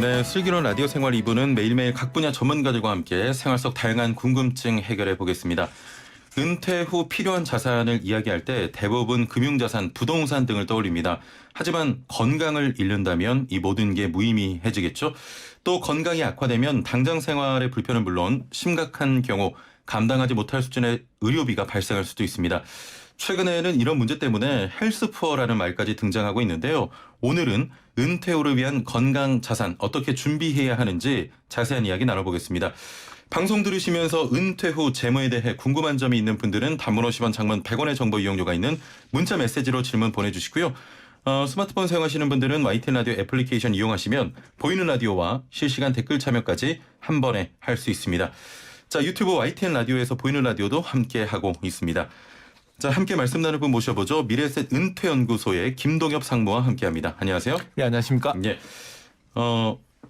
네, 슬기로운 라디오 생활 2부는 매일매일 각 분야 전문가들과 함께 생활 속 다양한 궁금증 해결해 보겠습니다. 은퇴 후 필요한 자산을 이야기할 때 대부분 금융자산, 부동산 등을 떠올립니다. 하지만 건강을 잃는다면 이 모든 게 무의미해지겠죠. 또 건강이 악화되면 당장 생활의 불편은 물론 심각한 경우 감당하지 못할 수준의 의료비가 발생할 수도 있습니다. 최근에는 이런 문제 때문에 헬스푸어라는 말까지 등장하고 있는데요. 오늘은 은퇴 후를 위한 건강 자산 어떻게 준비해야 하는지 자세한 이야기 나눠보겠습니다. 방송 들으시면서 은퇴 후 재무에 대해 궁금한 점이 있는 분들은 단문 50원, 장문 100원의 정보 이용료가 있는 문자 메시지로 질문 보내주시고요. 스마트폰 사용하시는 분들은 YTN 라디오 애플리케이션 이용하시면 보이는 라디오와 실시간 댓글 참여까지 한 번에 할 수 있습니다. 자, 유튜브 YTN 라디오에서 보이는 라디오도 함께하고 있습니다. 자, 함께 말씀 나눌 분 모셔보죠. 미래에셋 은퇴연구소의 김동엽 상무와 함께합니다. 안녕하세요. 예, 안녕하십니까? 예.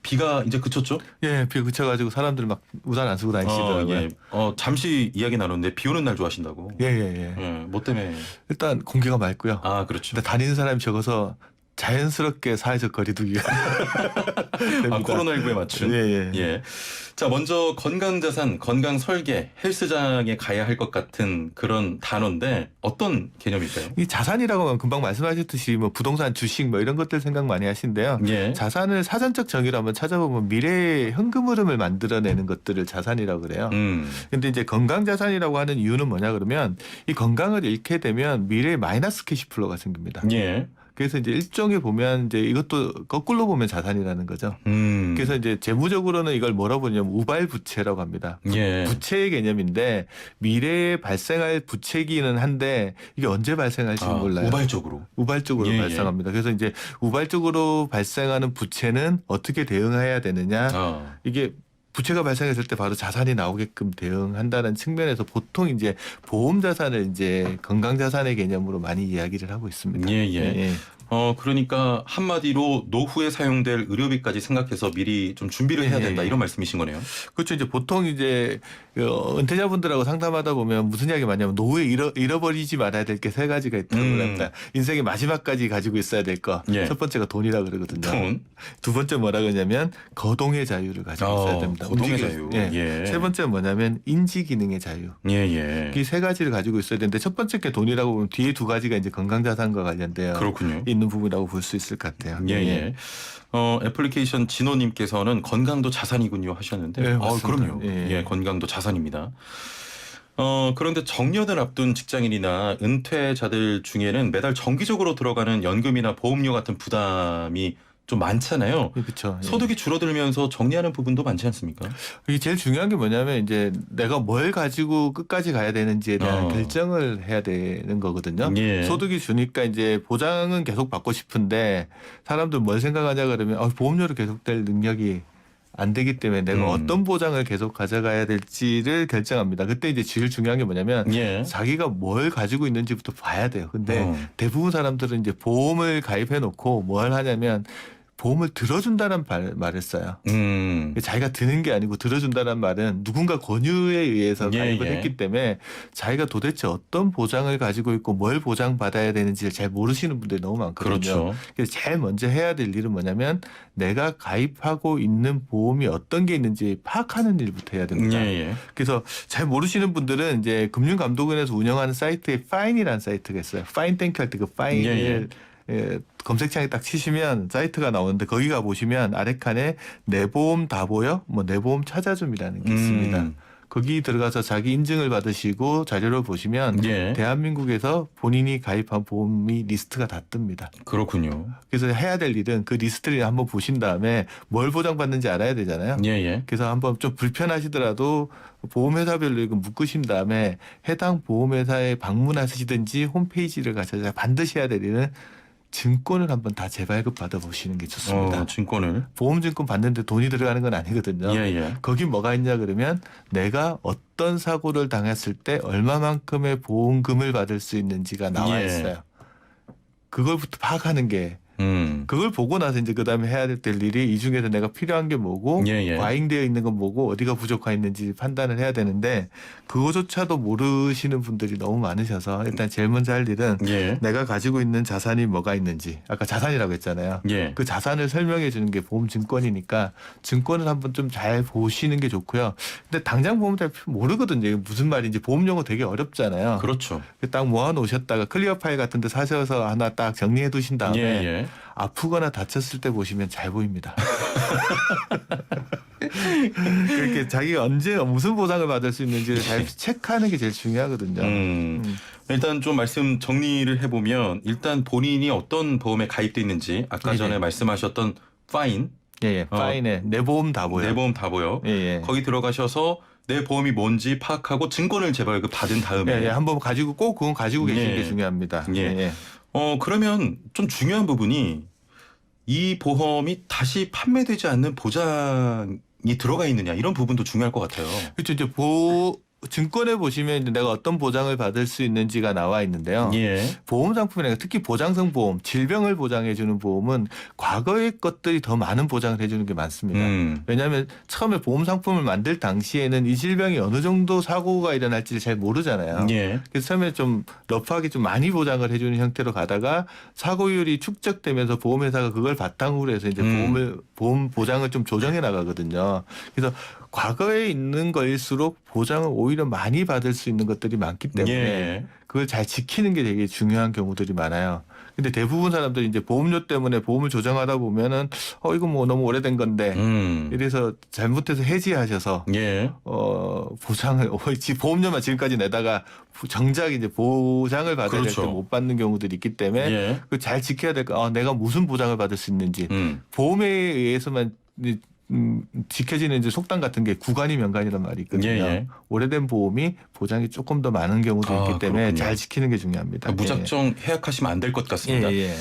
비가 이제 그쳤죠? 예, 비 그쳐가지고 사람들 막 우산 안 쓰고 다니시더라고요. 예. 잠시 이야기 나눴는데 비 오는 날 좋아하신다고. 예. 뭐 때문에? 일단 공기가 맑고요. 아, 그렇죠. 근데 다니는 사람이 적어서 자연스럽게 사회적 거리두기가 됩니다. 코로나19에 맞춘. 예. 자, 먼저 건강자산, 건강설계, 헬스장에 가야 할 것 같은 그런 단어인데 어떤 개념일까요? 이 자산이라고 하면 금방 말씀하셨듯이 뭐 부동산, 주식 뭐 이런 것들 생각 많이 하신데요. 예. 자산을 사전적 정의로 한번 찾아보면 미래의 현금 흐름을 만들어내는 것들을 자산이라고 그래요. 근데 이제 건강자산이라고 하는 이유는 뭐냐 그러면 이 건강을 잃게 되면 미래에 마이너스 캐시플로가 생깁니다. 예. 그래서 이제 일종의 보면 이제 이것도 거꾸로 보면 자산이라는 거죠. 그래서 이제 재무적으로는 이걸 뭐라고 보냐면 우발 부채라고 합니다. 예. 부채의 개념인데 미래에 발생할 부채기는 한데 이게 언제 발생할지는 몰라요. 우발적으로. 예. 발생합니다. 그래서 이제 우발적으로 발생하는 부채는 어떻게 대응해야 되느냐. 이게 부채가 발생했을 때 바로 자산이 나오게끔 대응한다는 측면에서 보통 이제 보험 자산을 이제 건강 자산의 개념으로 많이 이야기를 하고 있습니다. 예. 그러니까 한마디로 노후에 사용될 의료비까지 생각해서 미리 좀 준비를 해야 된다 이런 말씀이신 거네요. 그렇죠. 이제 보통 이제 은퇴자분들하고 상담하다 보면 무슨 이야기 많냐면 노후에 잃어버리지 말아야 될 게 세 가지가 있다고 합니다. 인생의 마지막까지 가지고 있어야 될 거. 예. 첫 번째가 돈이라 그러거든요. 돈. 두 번째 뭐라 그러냐면 거동의 자유를 가지고 있어야 됩니다. 거동의 자유. 예. 세 번째는 뭐냐면 인지 기능의 자유. 예. 이 세 가지를 가지고 있어야 되는데 첫 번째 게 돈이라고 보면 뒤에 두 가지가 이제 건강자산과 관련되어 그렇군요. 있는 부분이라고 볼 수 있을 것 같아요. 예. 애플리케이션 진호님께서는 건강도 자산이군요 하셨는데, 네, 맞습니다. 그럼요. 예, 건강도 자산입니다. 그런데 정년을 앞둔 직장인이나 은퇴자들 중에는 매달 정기적으로 들어가는 연금이나 보험료 같은 부담이 좀 많잖아요. 그렇죠. 소득이 줄어들면서 정리하는 부분도 많지 않습니까? 이게 제일 중요한 게 뭐냐면 이제 내가 뭘 가지고 끝까지 가야 되는지에 대한 결정을 해야 되는 거거든요. 예. 소득이 주니까 이제 보장은 계속 받고 싶은데 사람들 뭘 생각하냐 그러면 보험료로 계속될 능력이 안 되기 때문에 내가 어떤 보장을 계속 가져가야 될지를 결정합니다. 그때 이제 제일 중요한 게 뭐냐면 자기가 뭘 가지고 있는지부터 봐야 돼요. 근데 대부분 사람들은 이제 보험을 가입해 놓고 뭘 하냐면 보험을 들어준다는 말을 써요. 자기가 드는 게 아니고 들어준다는 말은 누군가 권유에 의해서 가입을 했기 때문에 자기가 도대체 어떤 보장을 가지고 있고 뭘 보장받아야 되는지를 잘 모르시는 분들이 너무 많거든요. 그렇죠. 그래서 제일 먼저 해야 될 일은 뭐냐면 내가 가입하고 있는 보험이 어떤 게 있는지 파악하는 일부터 해야 됩니다. 그래서 잘 모르시는 분들은 이제 금융감독원에서 운영하는 사이트에 파인이라는 사이트가 있어요. 파인 땡큐 할 때 그 파인을 검색창에 딱 치시면 사이트가 나오는데 거기 가 보시면 아래 칸에 내 보험 다 보여? 내 보험 찾아줌이라는 게 있습니다. 거기 들어가서 자기 인증을 받으시고 자료를 보시면 대한민국에서 본인이 가입한 보험이 리스트가 다 뜹니다. 그렇군요. 그래서 해야 될 일은 그 리스트를 한번 보신 다음에 뭘 보장받는지 알아야 되잖아요. 그래서 한번 좀 불편하시더라도 보험회사별로 이거 묶으신 다음에 해당 보험회사에 방문하시든지 홈페이지를 가셔서 반드시 해야 될 일은 증권을 한번 다 재발급 받아보시는 게 좋습니다. 증권을. 보험증권 받는데 돈이 들어가는 건 아니거든요. 거기 뭐가 있냐 그러면 내가 어떤 사고를 당했을 때 얼마만큼의 보험금을 받을 수 있는지가 나와 있어요. 그걸부터 파악하는 게 그걸 보고 나서 이제 그다음에 해야 될 일이 이 중에서 내가 필요한 게 뭐고 예, 예. 과잉되어 있는 건 뭐고 어디가 부족했는지 판단을 해야 되는데 그거조차도 모르시는 분들이 너무 많으셔서 일단 제일 먼저 할 일은 예. 내가 가지고 있는 자산이 뭐가 있는지 아까 자산이라고 했잖아요. 예. 그 자산을 설명해 주는 게 보험증권이니까 증권을 한번 좀 잘 보시는 게 좋고요. 근데 당장 보면 잘 모르거든요. 이게 무슨 말인지 보험 용어 되게 어렵잖아요. 그렇죠. 딱 모아놓으셨다가 클리어 파일 같은 데 사셔서 하나 딱 정리해 두신 다음에 예, 예. 아프거나 다쳤을 때 보시면 잘 보입니다. 그렇게 자기가 언제 무슨 보상을 받을 수 있는지를 잘 체크하는 게 제일 중요하거든요. 일단 좀 말씀 정리를 해보면 일단 본인이 어떤 보험에 가입돼 있는지 아까 예, 전에 예. 말씀하셨던 파인, 예, 파인에 내 보험 다 보여. 내 보험 다 보여. 예, 예. 거기 들어가셔서 내 보험이 뭔지 파악하고 증권을 제발 받은 다음에 예, 예. 한번 가지고 꼭 그건 가지고 계시는 예. 게 중요합니다. 예. 예, 예. 그러면 좀 중요한 부분이 이 보험이 다시 판매되지 않는 보장이 들어가 있느냐 이런 부분도 중요할 것 같아요. 그렇죠. 이제 증권에 보시면 이제 내가 어떤 보장을 받을 수 있는지가 나와 있는데요. 예. 보험 상품이나 특히 보장성 보험, 질병을 보장해 주는 보험은 과거의 것들이 더 많은 보장을 해주는 게 많습니다. 왜냐하면 처음에 보험 상품을 만들 당시에는 이 질병이 어느 정도 사고가 일어날지를 잘 모르잖아요. 예. 그래서 처음에 좀 러프하게 좀 많이 보장을 해주는 형태로 가다가 사고율이 축적되면서 보험회사가 그걸 바탕으로 해서 이제 보험 보장을 좀 조정해 나가거든요. 그래서 과거에 있는 거일수록 보장을 오히려 많이 받을 수 있는 것들이 많기 때문에 예. 그걸 잘 지키는 게 되게 중요한 경우들이 많아요. 근데 대부분 사람들이 이제 보험료 때문에 보험을 조정하다 보면은 이거 뭐 너무 오래된 건데 이래서 잘못해서 해지하셔서 예. 보장을 보험료만 지금까지 내다가 정작 이제 보장을 받아야 될 때 그렇죠. 못 받는 경우들이 있기 때문에 예. 그 잘 지켜야 될 거. 내가 무슨 보장을 받을 수 있는지 보험에 의해서만 지켜지는 이제 속담 같은 게 구간이 명간이란 말이 있거든요. 예, 예. 오래된 보험이 보장이 조금 더 많은 경우도 있기 때문에 그렇군요. 잘 지키는 게 중요합니다. 무작정 해약하시면 안 될 것 같습니다. 예, 예.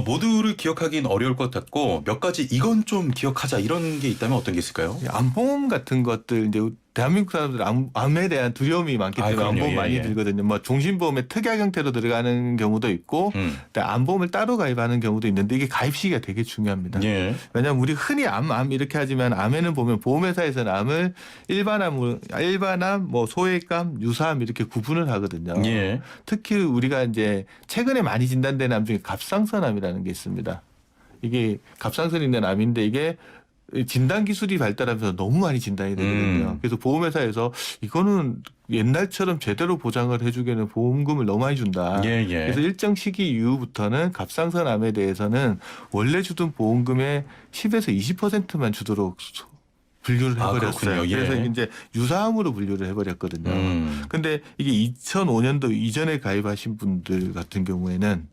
모두를 기억하기는 어려울 것 같고 몇 가지 이건 좀 기억하자 이런 게 있다면 어떤 게 있을까요? 암보험 같은 것들 이제 대한민국 사람들 암에 대한 두려움이 많기 때문에 그럼요. 암보험 예, 많이 예. 들거든요. 뭐 종신보험에 특약 형태로 들어가는 경우도 있고 암보험을 따로 가입하는 경우도 있는데 이게 가입 시기가 되게 중요합니다. 예. 왜냐하면 우리 흔히 암 이렇게 하지만 암에는 보면 보험회사에서는 암을 일반암, 뭐 소액암, 유사암 이렇게 구분을 하거든요. 예. 특히 우리가 이제 최근에 많이 진단된 암 중에 갑상선암이라는 게 있습니다. 이게 갑상선이 있는 암인데 이게 진단 기술이 발달하면서 너무 많이 진단이 되거든요. 그래서 보험회사에서 이거는 옛날처럼 제대로 보장을 해주기에는 보험금을 너무 많이 준다. 예, 예. 그래서 일정 시기 이후부터는 갑상선암에 대해서는 원래 주던 보험금의 10에서 20%만 주도록 분류를 해버렸어요. 그렇군요. 예. 그래서 이제 유사암으로 분류를 해버렸거든요. 근데 이게 2005년도 이전에 가입하신 분들 같은 경우에는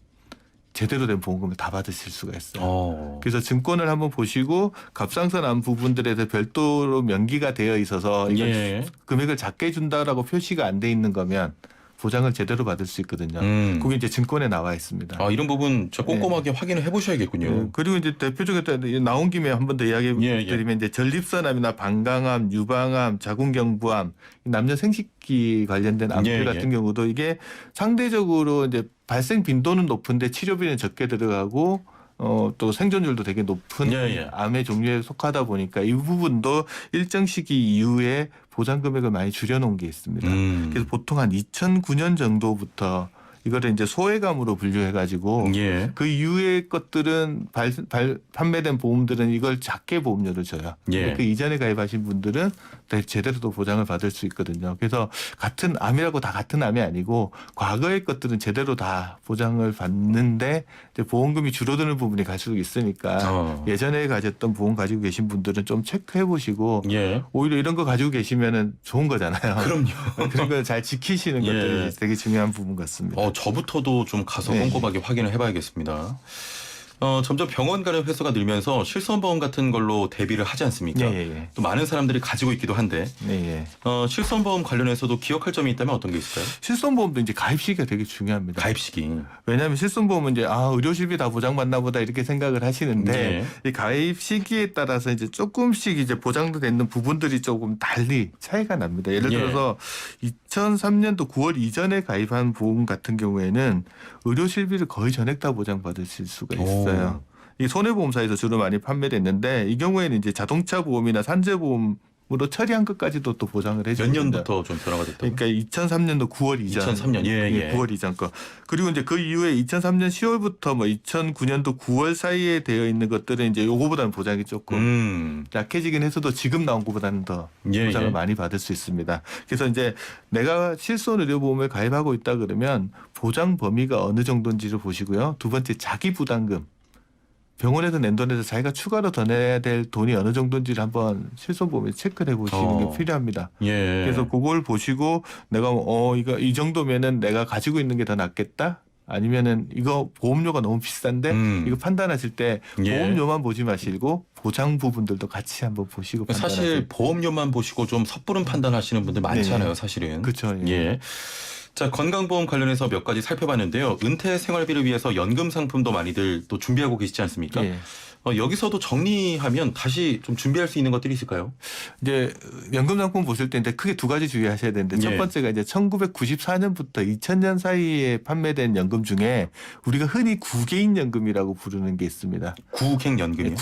제대로 된 보험금을 다 받으실 수가 있어요. 그래서 증권을 한번 보시고 갑상선암 부분들에서 별도로 명기가 되어 있어서 이걸 예. 금액을 작게 준다라고 표시가 안 돼 있는 거면 보장을 제대로 받을 수 있거든요. 그게 이제 증권에 나와 있습니다. 이런 부분 저 꼼꼼하게 확인을 해보셔야겠군요. 그리고 이제 대표적으로 나온 김에 한 번 더 이야기 드리면 이제 전립선암이나 방광암, 유방암, 자궁경부암, 남녀 생식기 관련된 암들 같은 경우도 이게 상대적으로 이제 발생 빈도는 높은데 치료비는 적게 들어가고 또 생존율도 되게 높은 암의 종류에 속하다 보니까 이 부분도 일정 시기 이후에 보장 금액을 많이 줄여놓은 게 있습니다. 그래서 보통 한 2009년 정도부터 이거를 이제 소액암으로 분류해가지고 그 이후의 것들은 판매된 보험들은 이걸 작게 보험료를 줘요. 그 이전에 가입하신 분들은 제대로 또 보장을 받을 수 있거든요. 그래서 같은 암이라고 다 같은 암이 아니고 과거의 것들은 제대로 다 보장을 받는데 이제 보험금이 줄어드는 부분이 갈수록 있으니까 예전에 가졌던 보험 가지고 계신 분들은 좀 체크해 보시고 오히려 이런 거 가지고 계시면은 좋은 거잖아요. 그럼요. 그런 걸 잘 지키시는 것들이 되게 중요한 부분 같습니다. 저부터도 좀 가서 꼼꼼하게 확인을 해봐야겠습니다. 점점 병원 가는 횟수가 늘면서 실손보험 같은 걸로 대비를 하지 않습니까? 또 많은 사람들이 가지고 있기도 한데 실손보험 관련해서도 기억할 점이 있다면 어떤 게 있을까요? 실손보험도 이제 가입 시기가 되게 중요합니다. 가입 시기. 왜냐하면 실손보험은 이제 의료실비 다 보장받나 보다 이렇게 생각을 하시는데 이 가입 시기에 따라서 이제 조금씩 이제 보장도 되는 부분들이 조금 달리 차이가 납니다. 예를 들어서 2003년도 9월 이전에 가입한 보험 같은 경우에는 의료실비를 거의 전액 다 보장받으실 수가 있어요. 있어요. 이 손해보험사에서 주로 많이 판매됐는데 이 경우에는 이제 자동차 보험이나 산재 보험으로 처리한 것까지도 또 보장을 몇 해주거든요. 년부터 좀 변화가 됐다고? 그러니까 2003년도 9월 이전. 2003년. 예. 9월 이전 거. 그리고 이제 그 이후에 2003년 10월부터 뭐 2009년도 9월 사이에 되어 있는 것들은 이제 요거보다는 보장이 조금 약해지긴 해서도 지금 나온 것보다는 더 보장을 많이 받을 수 있습니다. 그래서 이제 내가 실손 의료보험을 가입하고 있다 그러면 보장 범위가 어느 정도인지를 보시고요. 두 번째 자기 부담금. 병원에서 낸 돈에서 자기가 추가로 더 내야 될 돈이 어느 정도인지를 한번 실손보험에 체크를 해보시는 게 필요합니다. 예. 그래서 그걸 보시고 내가 이거 이 정도면은 내가 가지고 있는 게 더 낫겠다. 아니면은 이거 보험료가 너무 비싼데 이거 판단하실 때 보험료만 보지 마시고 보장 부분들도 같이 한번 보시고 판단하세요. 사실 보험료만 보시고 좀 섣부른 판단하시는 분들 많잖아요, 사실은. 그렇죠. 예. 자, 건강보험 관련해서 몇 가지 살펴봤는데요. 은퇴 생활비를 위해서 연금 상품도 많이들 또 준비하고 계시지 않습니까? 예. 여기서도 정리하면 다시 좀 준비할 수 있는 것들이 있을까요? 이제 연금 상품 보실 때 크게 두 가지 주의하셔야 되는데 첫 번째가 이제 1994년부터 2000년 사이에 판매된 연금 중에 우리가 흔히 구개인 연금이라고 부르는 게 있습니다. 구개인연금이요?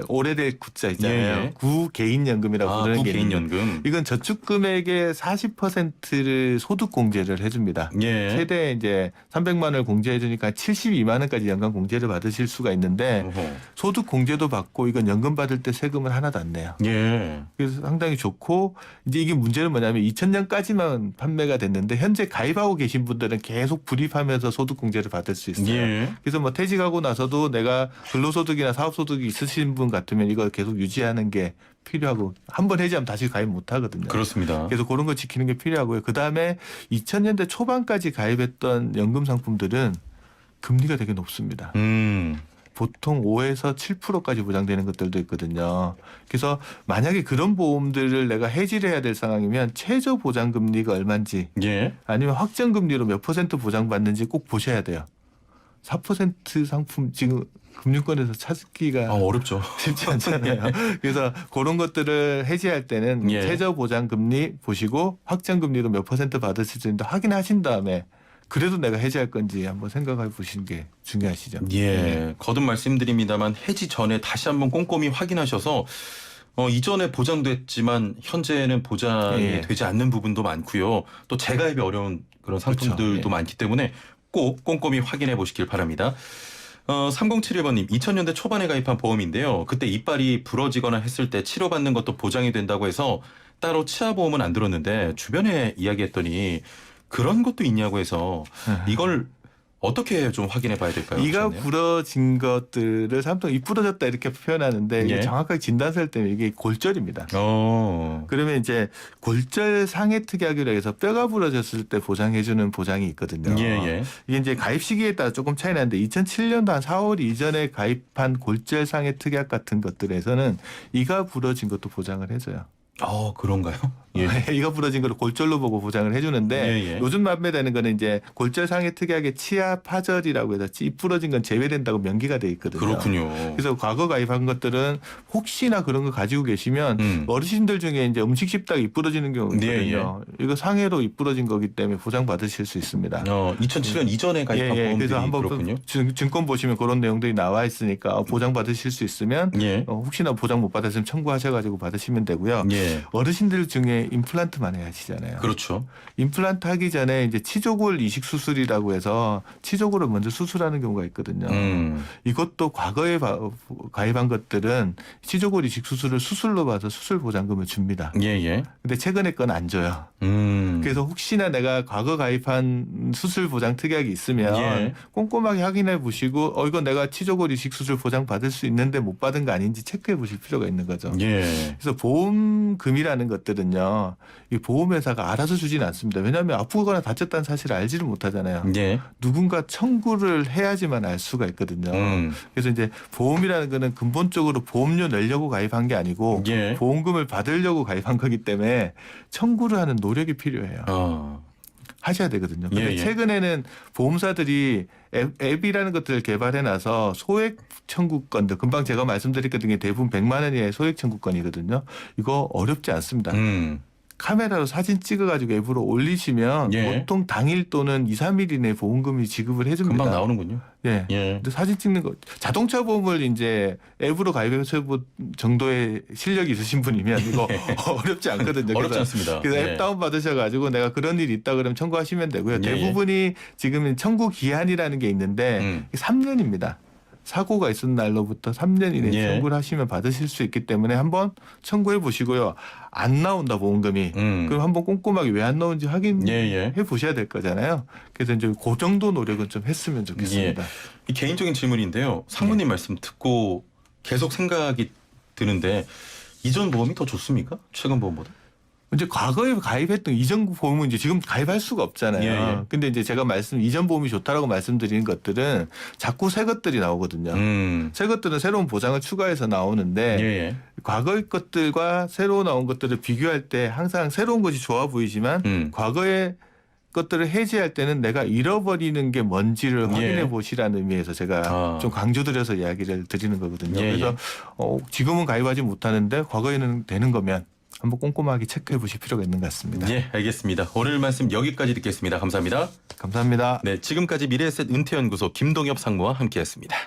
오래될 구자 있잖아요. 구개인연금이라고 부르는 게 있는데 구개인연금. 이건 저축 금액의 40%를 소득 공제를 해줍니다. 최대 이제 300만 원을 공제해 주니까 72만 원까지 연간 공제를 받으실 수가 있는데 소득 공제도 받고 이건 연금 받을 때 세금을 하나도 안 내요. 그래서 상당히 좋고 이제 이게 문제는 뭐냐면 2000년까지만 판매가 됐는데 현재 가입하고 계신 분들은 계속 불입하면서 소득 공제를 받을 수 있어요. 그래서 뭐 퇴직하고 나서도 내가 근로소득이나 사업소득이 있으신 분 같으면 이걸 계속 유지하는 게 필요하고 한 번 해지하면 다시 가입 못 하거든요. 그렇습니다. 그래서 그런 거 지키는 게 필요하고요. 그다음에 2000년대 초반까지 가입했던 연금 상품들은 금리가 되게 높습니다. 보통 5에서 7%까지 보장되는 것들도 있거든요. 그래서 만약에 그런 보험들을 내가 해지를 해야 될 상황이면 최저 보장 금리가 얼마인지 아니면 확정 금리로 몇 % 보장받는지 꼭 보셔야 돼요. 4% 상품 지금 금융권에서 찾기가 어렵죠. 쉽지 않잖아요. 그래서 그런 것들을 해지할 때는 최저 보장 금리 보시고 확정 금리로 몇 % 받으실 수 있는지 확인하신 다음에 그래도 내가 해지할 건지 한번 생각해 보시는 게 중요하시죠. 거듭 말씀드립니다만 해지 전에 다시 한번 꼼꼼히 확인하셔서 이전에 보장됐지만 현재는 보장이 되지 않는 부분도 많고요. 또 재가입이 어려운 그런 상품들도 많기 때문에 꼭 꼼꼼히 확인해 보시길 바랍니다. 3071번님 2000년대 초반에 가입한 보험인데요. 그때 이빨이 부러지거나 했을 때 치료받는 것도 보장이 된다고 해서 따로 치아보험은 안 들었는데 주변에 이야기했더니 그런 것도 있냐고 해서 이걸 어떻게 좀 확인해 봐야 될까요? 이가 부러진 것들을 사람들이 이 부러졌다 이렇게 표현하는데 이게 정확하게 진단서를 때문에 이게 골절입니다. 그러면 이제 골절 상해 특약이라 해서 뼈가 부러졌을 때 보장해주는 보장이 있거든요. 이게 이제 가입 시기에 따라 조금 차이 나는데 2007년도 한 4월 이전에 가입한 골절 상해 특약 같은 것들에서는 이가 부러진 것도 보장을 해줘요. 그런가요? 이가 부러진 걸 골절로 보고 보장을 해주는데 요즘 판매되는 거는 이제 골절 상해 특약의 치아 파절이라고 해서 이 부러진 건 제외된다고 명기가 돼 있거든요. 그렇군요. 그래서 과거 가입한 것들은 혹시나 그런 거 가지고 계시면 어르신들 중에 이제 음식 씹다가 입 부러지는 경우가 있거든요. 이거 상해로 입 부러진 거기 때문에 보장 받으실 수 있습니다. 2007년 이전에 가입한 보험들이 그래서 한번 그렇군요. 증권 보시면 그런 내용들이 나와 있으니까 보장 받으실 수 있으면 혹시나 보장 못 받았으면 청구하셔가지고 받으시면 되고요. 어르신들 중에 임플란트 많이 하시잖아요. 그렇죠. 임플란트 하기 전에 이제 치조골 이식 수술이라고 해서 치조골을 먼저 수술하는 경우가 있거든요. 이것도 과거에 가입한 것들은 치조골 이식 수술을 수술로 봐서 수술 보장금을 줍니다. 근데 최근에 건 안 줘요. 그래서 혹시나 내가 과거 가입한 수술 보장 특약이 있으면 꼼꼼하게 확인해 보시고 이건 내가 치조골 이식 수술 보장 받을 수 있는데 못 받은 거 아닌지 체크해 보실 필요가 있는 거죠. 그래서 보험금이라는 것들은요. 이 보험회사가 알아서 주지는 않습니다. 왜냐하면 아프거나 다쳤다는 사실을 알지를 못하잖아요. 누군가 청구를 해야지만 알 수가 있거든요. 그래서 이제 보험이라는 거는 근본적으로 보험료 내려고 가입한 게 아니고 보험금을 받으려고 가입한 거기 때문에 청구를 하는 노력이 필요해요. 하셔야 되거든요. 근데 최근에는 보험사들이 앱이라는 것들을 개발해놔서 소액 청구권들, 금방 제가 말씀드렸던 게 대부분 100만 원 이하의 소액 청구권이거든요. 이거 어렵지 않습니다. 카메라로 사진 찍어가지고 앱으로 올리시면 보통 당일 또는 2, 3일 이내에 보험금이 지급을 해줍니다. 금방 나오는군요. 예. 예. 근데 사진 찍는 거 자동차 보험을 이제 앱으로 가입해서 정도의 실력이 있으신 분이면 이거 어렵지 않거든요. 어렵지 않습니다. 그래서 예. 앱 다운 받으셔가지고 내가 그런 일이 있다 그러면 청구하시면 되고요. 예, 대부분이 지금 청구 기한이라는 게 있는데 3년입니다. 사고가 있은 날로부터 3년 이내에 예. 청구를 하시면 받으실 수 있기 때문에 한번 청구해 보시고요. 안 나온다 보험금이. 그럼 한번 꼼꼼하게 왜 안 나오는지 확인해 보셔야 될 거잖아요. 그래서 이제 그 정도 노력은 좀 했으면 좋겠습니다. 이 개인적인 질문인데요. 상무님 말씀 듣고 계속 생각이 드는데 이전 보험이 더 좋습니까? 최근 보험보다? 이제 과거에 가입했던 이전 보험은 이제 지금 가입할 수가 없잖아요. 예. 근데 이제 제가 이전 보험이 좋다라고 말씀드리는 것들은 자꾸 새 것들이 나오거든요. 새 것들은 새로운 보장을 추가해서 나오는데 과거의 것들과 새로 나온 것들을 비교할 때 항상 새로운 것이 좋아 보이지만 과거의 것들을 해지할 때는 내가 잃어버리는 게 뭔지를 확인해 보시라는 의미에서 제가 좀 강조드려서 이야기를 드리는 거거든요. 그래서 지금은 가입하지 못하는데 과거에는 되는 거면 한번 꼼꼼하게 체크해 보실 필요가 있는 것 같습니다. 예, 알겠습니다. 오늘 말씀 여기까지 듣겠습니다. 감사합니다. 감사합니다. 네, 지금까지 미래에셋 은퇴연구소 김동엽 상무와 함께했습니다.